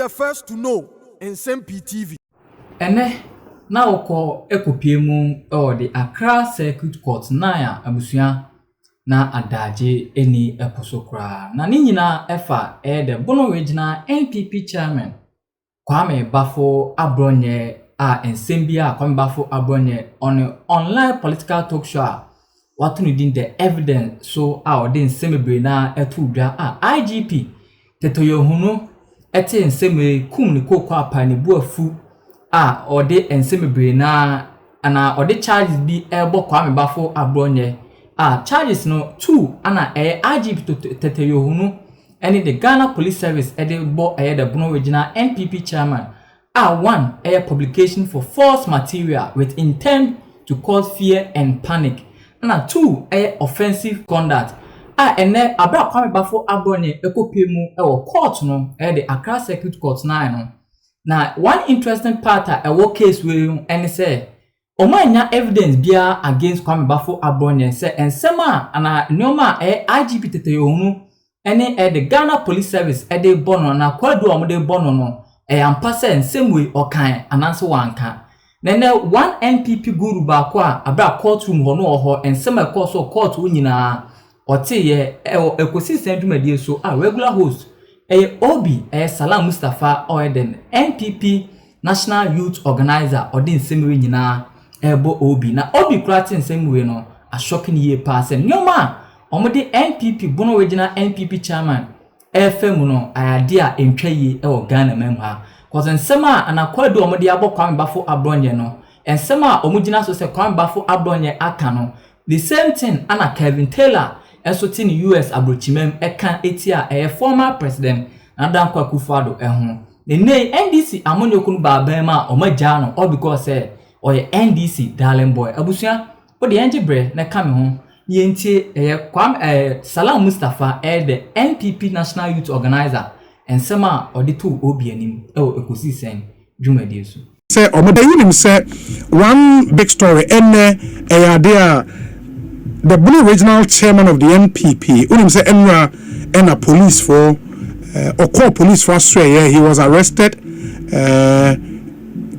the first to know Nsem-Pii TV. Ene na oko ekopie mu the Accra Circuit Court 9 abusua na adaje eni eposokra na nyina efa the Bono Regional NPP chairman Kwame Bafo Abronye Nsem-Pii Kwame Bafo Abronye on online political talk show watu ni din the evidence so the Nsem-Pii na etudwa IGP tetoyohunu ete Nsem-Pii kum ni kokwa apa ni buafu or the Nsem-Pii na ana or the charges be ebo Kwame Bafo Abronye charges no 2 ana IGP tetoyohunu and the Ghana Police Service bo the Bono Regional NPP chairman 1 publication for false material with intent to cause fear and panic and 2 offensive conduct ene abra Kwame Bafo Abronye ekopie mu court no the Accra Circuit Court 9 no na one interesting part case we and say omanya evidence bia against Kwame Bafo Abronye say ensema ana nyoma IGP tetoyohunu ene the Ghana Police Service de bono na kwadu omde bono no ampa se Nsem-Pii okan ananse wanka nene one NPP guru ba kwa abra courtroom ho no ho Nsem-Pii court so court nyina otiye ekosi sendumadi so regular host OB Salam Mustafa Oyeden NPP National Youth Organizer odin Nsem-Pii nyina ebo OB na OB krati Nsem-Pii no a shocking year pass nyoma omode NPP Bono Regional NPP chairman FM no idea entwaye Ghana memha cause nsema anakwadu omode abo Kwame Bafo Abronye no ensema omugina so se Kwame Bafo Abronye aka no the same thing ana Kevin Taylor esoti ni US abrochimem eka etia former president Nana Akufo-Addo ho ne NDC amonyokunu baba ma omaja no all because say oye NDC darling boy abusua odi enjebre na kame ho yentie Kwame Salam Mustafa the NPP National Youth Organizer ensema odi2 obi anim ekosi sen dwumadi so say omode yinim say one big story there the Blue Regional Chairman of the NPP unim say enra a police for or call police for Australia. He was arrested,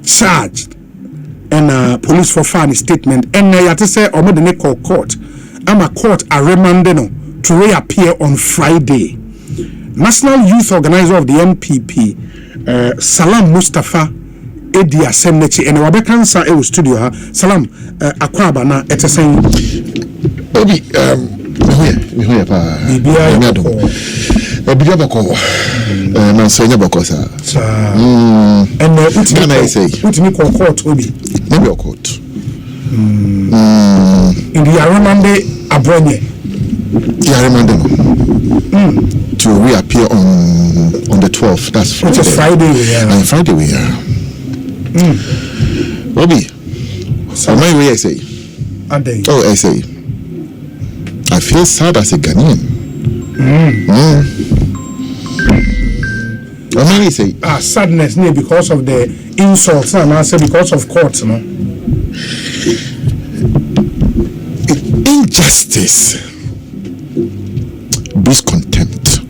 charged, and police for filing statement. And I to say omode ne call court. I'm a court a remandeno to reappear on Friday. National Youth Organizer of the NPP, Salam Mustafa Edi Asemnechi and Wabekansa e studio ha Salam akwaba na etesen obi me pa bibia bibia bako na sonya bako sa and utimi court obi maybe a court in the Aramande Abronye to reappear on the 12th. That's Friday. Which is Friday, and Friday we are. Robbie, so my way I say. Oh, I say. I feel sad as a Ghanaian. What may I say? Sadness, because of the insults, and I say because of courts, no. Injustice breeds contempt.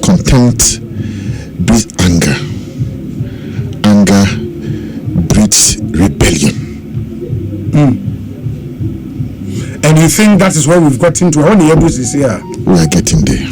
Contempt breeds anger. Anger breeds rebellion. And you think that is where we've got into? How many years is here? We are getting there.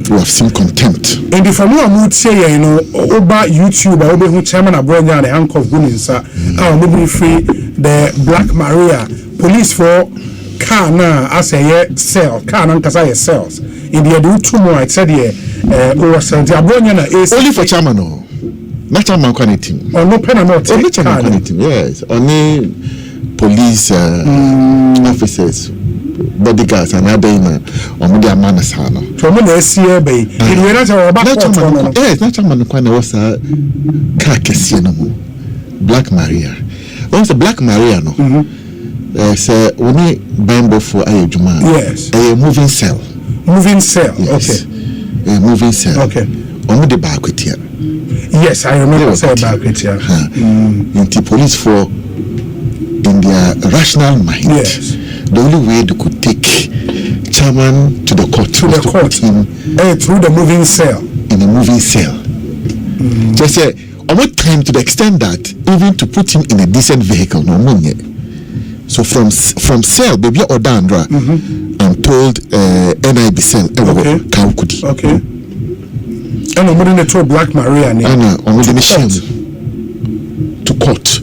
We have seen contempt. And if I would say, you know, over YouTube, I will be chairman Abronye and the handcuff Guninsa, I will be free the Black Maria police for car now as a cell, car and Kazaya cells. In the other 2 more, I said, only for chairman, no, not chairman quality. Or no pen amount, only chairman quality, yes, only police officers. Bodyguards and other or media manasano. From the SCA Bay, in the yes, not chairman was a Kakesiano Black Maria. Once a Black Maria, no, say only Bambo for a Juma. Yes, a moving cell. Moving cell, yes. Okay. A moving cell. Okay. Only the back with here. Yes, I remember saying back with here. In the police for in their rational mind. Yes. The only way they could take chairman to the court. To the court. Through the moving cell. In a moving cell. Just say, almost time to the extent that even to put him in a decent vehicle, no money. So from cell, baby or Dandra, I'm told NIB cell. Okay. And I'm going to Black Maria. And I'm going to court.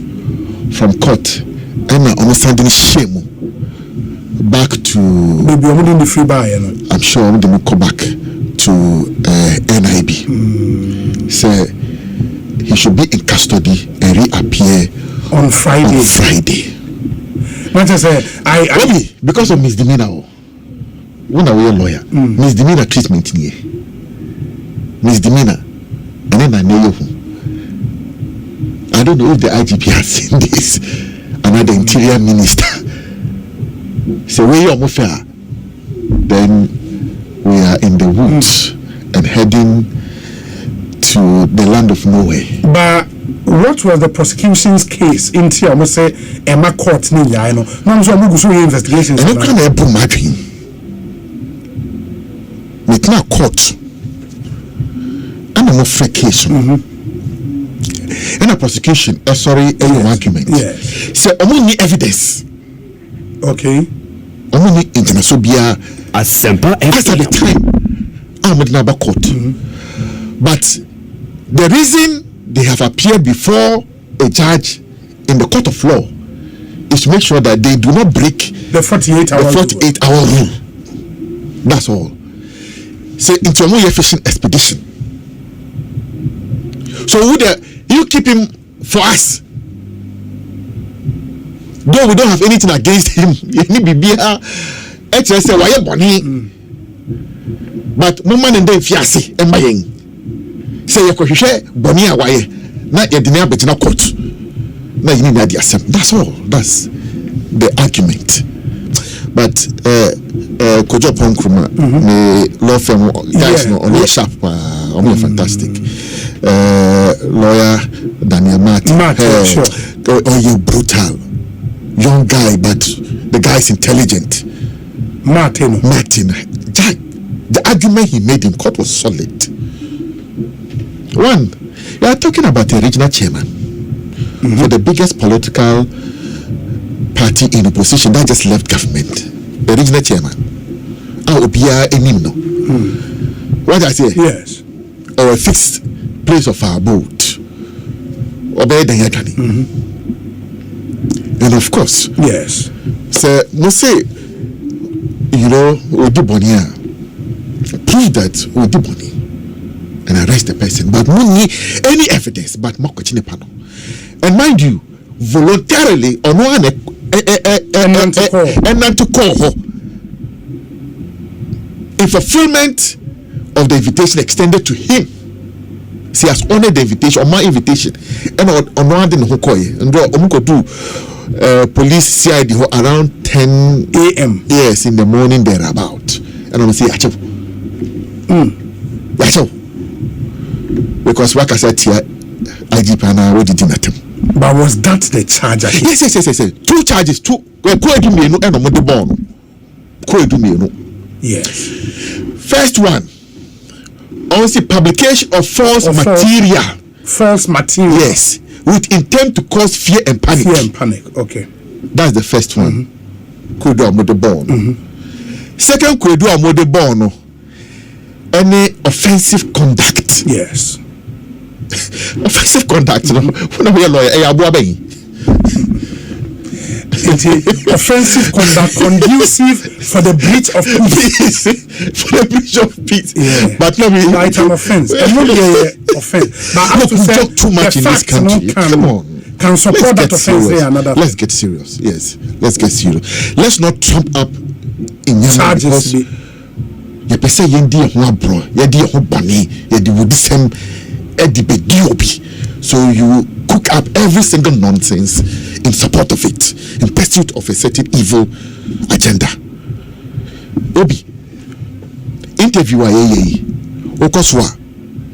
From court. And I'm sending shame back to. Maybe I'm going to free buy. I'm sure I'm going to go back to NIB. Say he should be in custody and reappear on Friday. But I say, because of misdemeanor. When are we a lawyer? Misdemeanor treatment here. Misdemeanor. And then I know. I don't know if the IGP has seen this. Another interior minister. So we are more fair. Then we are in the woods and heading to the land of nowhere. But what was the prosecution's case in Tia? I must say, Emma court ni ya no. No, so I'm going to investigations. I'm not going to put my dream. It's not court. I'm a fake case. And a prosecution. Sorry, any argument. Yes. So only evidence. Okay. Only international beer. Nsem-Pii. As at the time, I'm not court. But the reason they have appeared before a judge in the court of law is to make sure that they do not break the 48-hour rule. That's all. So into a more efficient expedition. So would you keep him for us? Though we don't have anything against him, say why bonny. But woman and then fiancé and buying. Say you could share bonny away. Not your dinner, but not court. Now you need that. That's all. That's the argument. But Kojo Ponkruma, the law firm guys no only sharp, only fantastic. Lawyer Daniel Martin. Sure. Oh, you brutal young guy, but the guy is intelligent. Martin. The argument he made in court was solid. One, you are talking about a regional chairman for the biggest political party in opposition that just left government. The regional chairman. What I say? Yes. Or a fixed place of our abode. And of course, yes. So must say, you know, Odibonia, prove that Odiboni and arrest the person, but no need any evidence, but more panel. And mind you, voluntarily on one and to call her in fulfillment of the invitation extended to him. She has honored the invitation or my invitation, and on one thing who call you and do police CID around 10 a.m. Yes, in the morning thereabout, and I'm say acho, because what I said here, IGP and I did not. But was that the charge? Yes. 2 charges. 2. Yes. First one, also publication of false material. False material. Yes, with intent to cause fear and panic. Okay. That's the first one. Second, any offensive conduct. Yes. Offensive conduct. Offensive conduct conducive for the breach of peace. For the breach of peace. Yeah. But no, it's an offense. And not offense. But I have to say, talk too much in this country. Come on. Can support that offense there another. Let's get serious. Yes. Let's get serious. Let's not trump up in charges. You say yendi ho abro, yendi ho bani, yendi wudisem edibediobi. So you cook up every single nonsense in support of it, in pursuit of a certain evil agenda. Obi, interviewer Okoswa,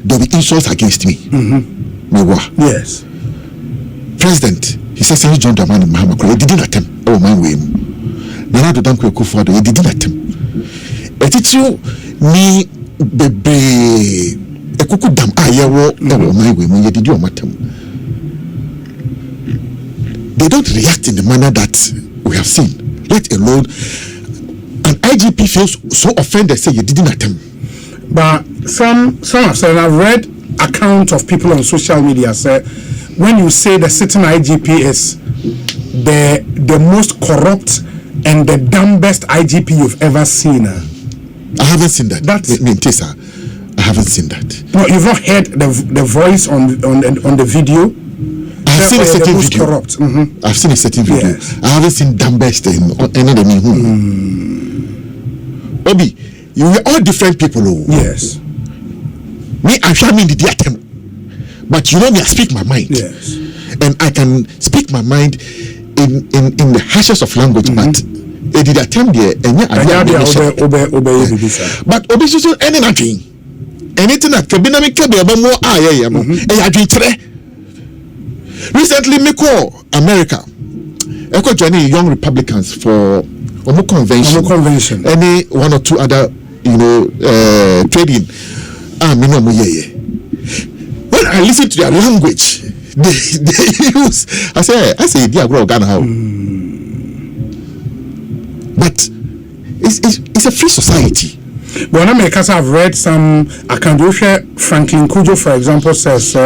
there will be insults against me. Yes. President, he says he John Dramani Mahama, he didn't attempt. Oh, my way. Nana do Danko Kufuado, he didn't attempt. trio ni bebe ekuku dam ayewo ewo my way mun yedidi omatam. They don't react in the manner that we have seen, let alone an IGP feels so offended say you didn't attempt. But some have said, I've read accounts of people on social media say, when you say the sitting IGP is the most corrupt and the dumbest IGP you've ever seen. I haven't seen that. That's Tessa, I haven't seen that. No, you've not heard the voice on the video. I've seen a certain video. Corrupt. I've seen a certain video. Yes. I haven't seen dumbest and another me. Obi, you are all different people. Oh. Yes. Me, I'm sure me the attempt, but you know me, I speak my mind. Yes. And I can speak my mind in the harshest of language, but it did attempt there and but obesity any nothing. Anything that can be more recently me call America. I call joining young Republicans for Omo convention. Any one or two other, trading. When I listen to their language, they use. I say, dear girl, Ghana how. But it's a free society. But in America, I've read some. I can do Franklin Kujo, for example, says,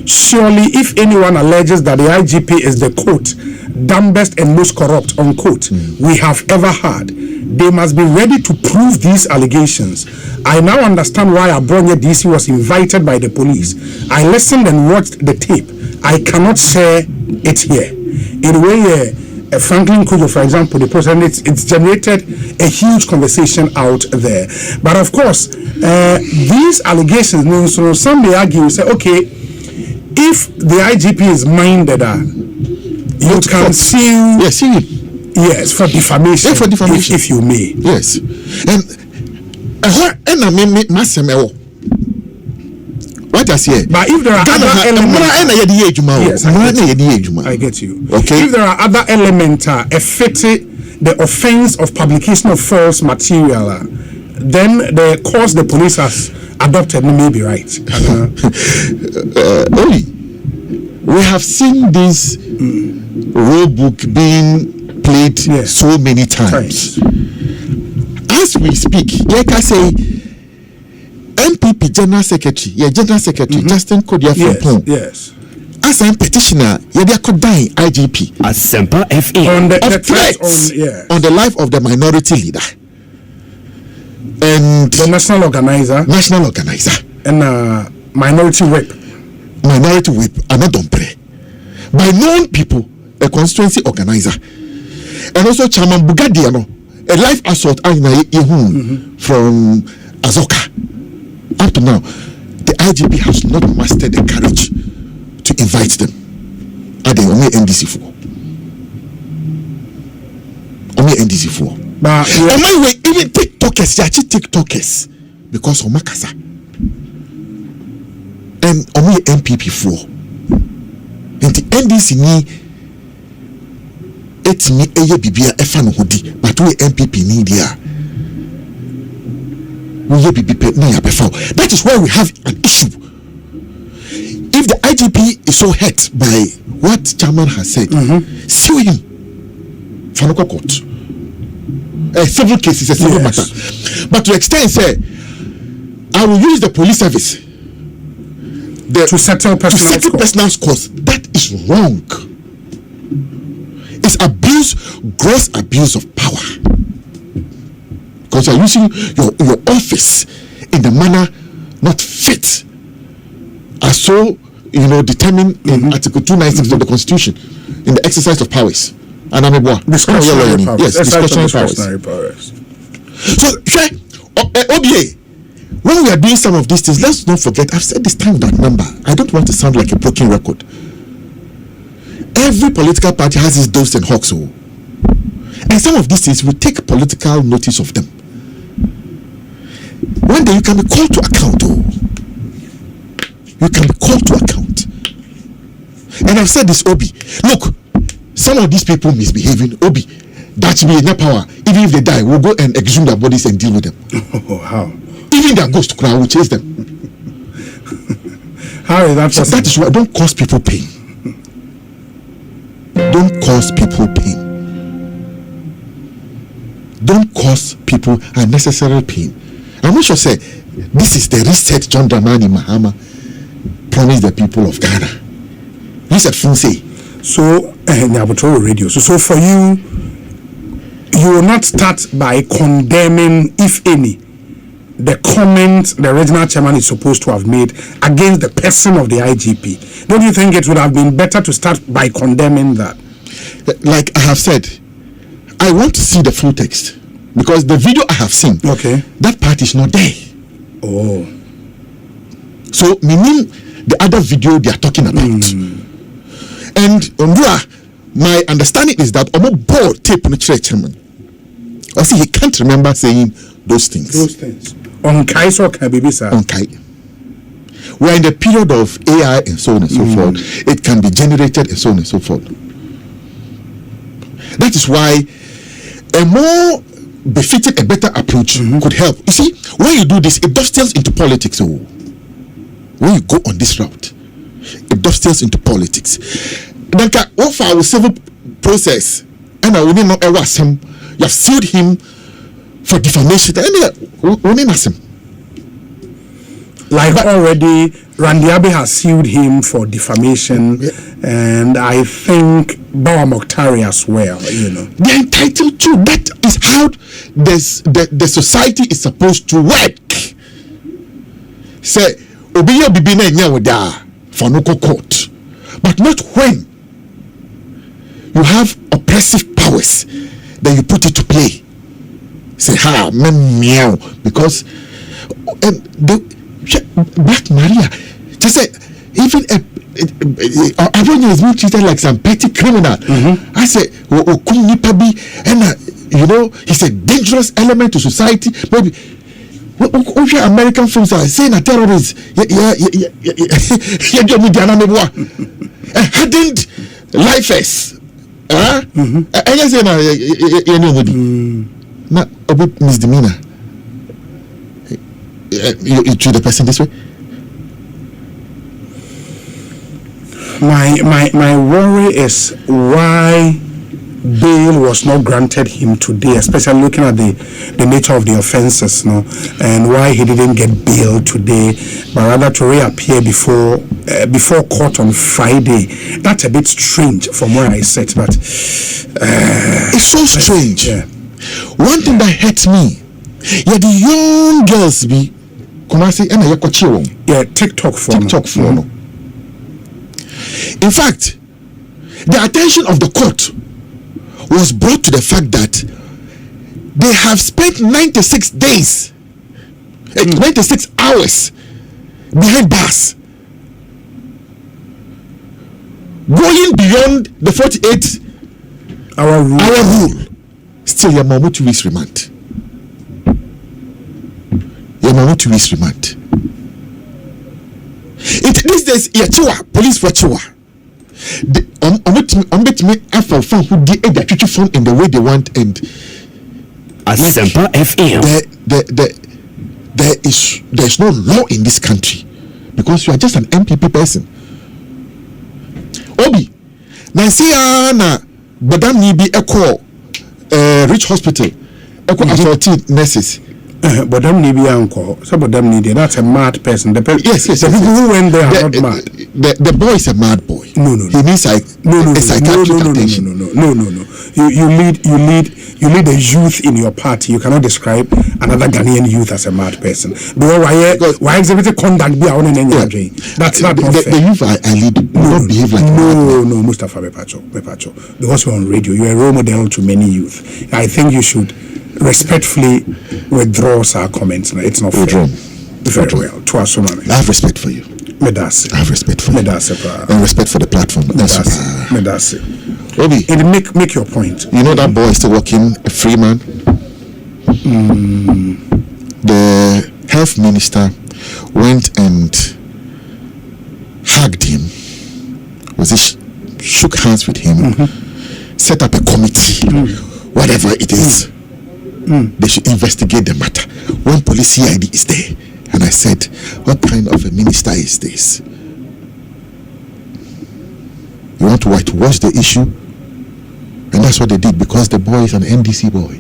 surely if anyone alleges that the IGP is the quote dumbest and most corrupt unquote we have ever had, they must be ready to prove these allegations. I now understand why Abronye DC was invited by the police. I listened and watched the tape. I cannot share it here. In a way, Franklin Kujo, for example, the president, it's generated a huge conversation out there. But of course, these allegations, so some may argue, say, okay, if the IGP is minded, you can sue. Yes, yes, for defamation. Yeah, for defamation, if you may. Yes, and I mean, what I say. But if there are other elements, yes, I get you. Okay. If there are other elements affecting the offense of publication of false material, then the course the police has adopted may be right. Only we have seen this rule book being played so many times. As we speak, like I say, MPP General Secretary, Justin Kodia from yes. As a petitioner, you could die IGP. Nsem-Pii on the threats on the life of the minority leader and the national organizer and minority whip, another by known people, a constituency organizer, and also Chairman Bugadiano, a life assault from Azoka. Up to now, the IGP has not mastered the courage to invite them. Are they only NDC4? Only NDC4. But anyway, even TikTokers, because of Makasa and only MPP4. And the NDC ni etimi eye bibia efa no hodi, but we MPP ni dia. That is why we have an issue. If the IGP is so hurt by what Chairman has said, sue him. Fanoko court. Several cases, a civil matter. But to extend, say, I will use the police service to settle personal scores. That is wrong. It's gross abuse of power. Because you are using your office in the manner not fit, as so determined in Article 296 of the Constitution, in the exercise of powers. And I'm a discretionary powers. Yes, discretionary powers. So, OBA, when we are doing some of these things, let's not forget. I've said this time that number. I don't want to sound like a broken record. Every political party has its doves and hawks, and some of these things we take political notice of them. One day you can be called to account. You can be called to account. And I've said this, Obi. Look, some of these people misbehaving. Obi, that be no power. Even if they die, we'll go and exhume their bodies and deal with them. Oh, how? Even their ghost crowd will chase them. How is that So possible? that is why don't cause people pain. Don't cause people pain. Don't cause people unnecessary pain. I'm not sure say this is the reset John Dramani Mahama promised the people of Ghana. Reset Funse. So, Nyaboto Radio. So for you, you will not start by condemning, if any, the comment the original chairman is supposed to have made against the person of the IGP. Don't you think it would have been better to start by condemning that? Like I have said, I want to see the full text because the video I have seen, Okay. that part is not there. Oh. So meaning the other video they are talking about. And my understanding is that Omo board tape on the chairman. I see he can't remember saying those things. Those things. On Kaiso Kabibisa. Okay. We're in the period of AI and so on and so forth. It can be generated and so on and so forth. That is why a more befitting, a better approach could help. You see, when you do this, it dovetails into politics. So when you go on this route, it dovetails into politics. Like what for our civil process, and I will not ever some. You have sued him for defamation. And we need him. Like already, Randy Abe has sued him for defamation, and I think Bawa Mokhtari as well. You know, They're entitled to. That is how the society is supposed to work. Say, Obiya Bibina Nyawada for no court, but not when you have oppressive powers. Then you put it to play. Say, ha, meow, because the Black Maria, just say, even Abronye is being treated like some petty criminal. I say, and you know, he's a dangerous element to society. Maybe American films are saying a terrorist, hardened lifers. I just say na a bit misdemeanor. You treat the person this way. my worry is why bail was not granted him today, especially looking at the nature of the offenses, no, and why he didn't get bail today, but rather to reappear before court on Friday. That's a bit strange from where I sit, but It's so strange. Yeah. One thing that hurts me, the young girls be Kumasi and Yeah, TikTok for no. In fact, the attention of the court was brought to the fact that they have spent 96 days, 96 hours behind bars, going beyond the 48 our rule. Still, your mom 2 weeks remand. Your mom 2 weeks remand. These days, police for Chiwa. Phone who did their phone in the way they want, and Nsem-Pii FM. There's no law in this country because you are just an MPP person. Obi, na Badam Nibi Echo Rich Hospital, Echo assaulted nurses. But them need be uncle. So but them need that's a mad person. Yes. The people who went there are not mad. The boy is a mad boy. No. He needs psychiatric attention. No. You lead a youth in your party. You cannot describe another Ghanaian youth as a mad person. Why exhibit conduct be on any That's not fair. The youth I lead will not behave like no, Mustafa Mepacho. Because you're on radio, you're a role model to many youth. I think you should respectfully withdraw our comments. It's not fair. Very well. To us, I have respect for you. Medasi. I have respect for you. Medasi. And respect for the platform. Medasi. Obi, and make your point. You know that boy is still working, a free man. The health minister went and hugged him. Shook hands with him, set up a committee whatever it is, they should investigate the matter. When police CID is there, and I said, what kind of a minister is this? You want to whitewash the issue? And that's what they did, because the boy is an NDC boy.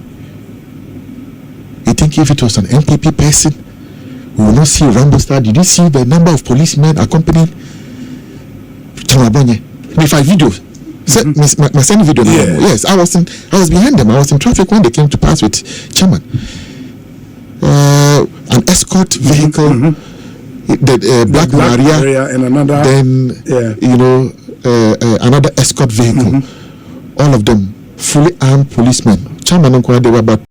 You think if it was an MPP person, we will not see Rambo Star? Did you see the number of policemen accompanying Abronye? If I video, my send video. Yes, I was behind them. I was in traffic when they came to pass with Chairman. An escort vehicle, the Black Maria, and another. Then another escort vehicle. All of them fully armed policemen. Chairman, they were about